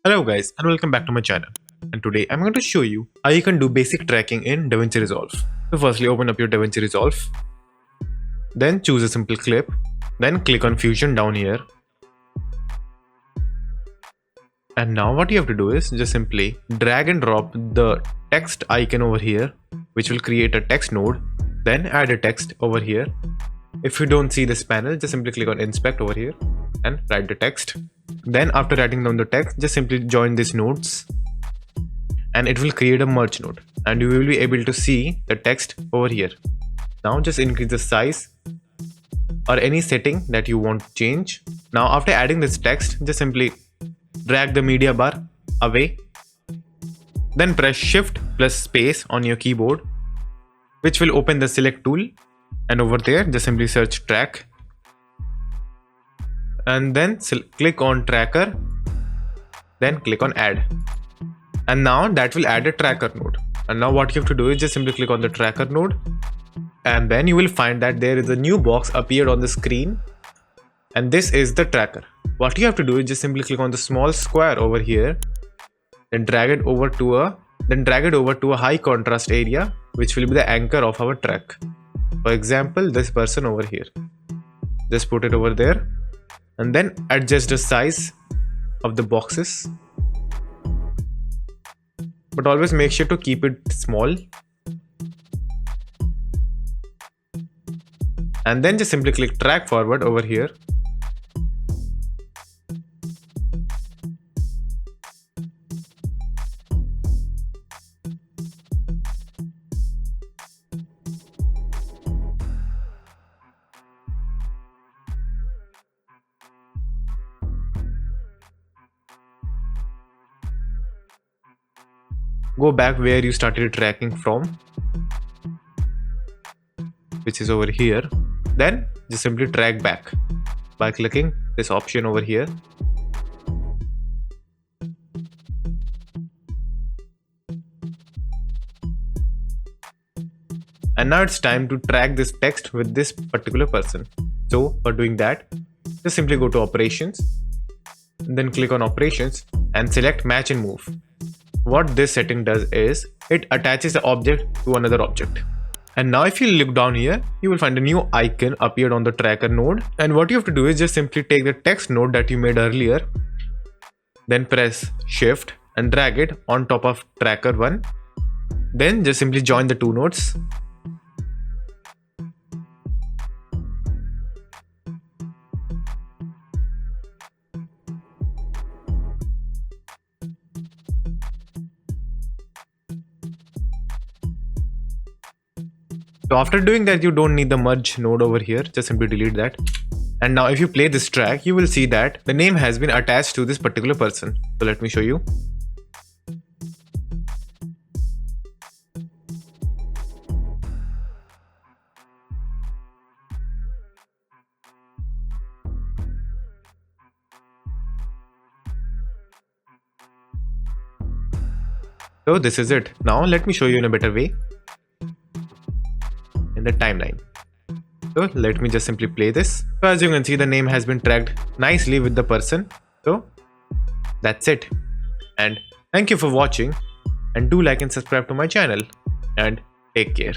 Hello guys and welcome back to my channel, and today I'm going to show you how you can do basic tracking in Davinci Resolve. So firstly open up your Davinci Resolve, then choose a simple clip, then click on Fusion down here, and now what you have to do is just simply drag and drop the text icon over here, which will create a text node, then add a text over here. If you don't see this panel, just simply click on inspect over here and write the text. Then after writing down the text, just simply join these nodes and it will create a merge node and you will be able to see the text over here. Now just increase the size or any setting that you want to change. Now after adding this text, just simply drag the media bar away, then press shift plus space on your keyboard, which will open the select tool, and over there just simply search track and then click on tracker, then click on add, and now that will add a tracker node. And now what you have to do is just simply click on the tracker node, and then you will find that there is a new box appeared on the screen, and this is the tracker. What you have to do is just simply click on the small square over here, then drag it over to a high contrast area, which will be the anchor of our track. For example, this person over here, just put it over there and then adjust the size of the boxes, but always make sure to keep it small, and then just simply click track forward over here. Go back where you started tracking from, which is over here. Then just simply track back by clicking this option over here. And now it's time to track this text with this particular person. So for doing that, just simply go to operations, then click on operations and select match and move. What this setting does is it attaches the object to another object. And now if you look down here, you will find a new icon appeared on the tracker node, and what you have to do is just simply take the text node that you made earlier, then press shift and drag it on top of tracker 1, then just simply join the two nodes. So after doing that, you don't need the merge node over here, just simply delete that. And now if you play this track, you will see that the name has been attached to this particular person. So let me show you. So this is it. Now let me show you in a better way in the timeline. So let me just simply play this. So as you can see, the name has been tracked nicely with the person. So that's it. And thank you for watching, and do like and subscribe to my channel, and take care.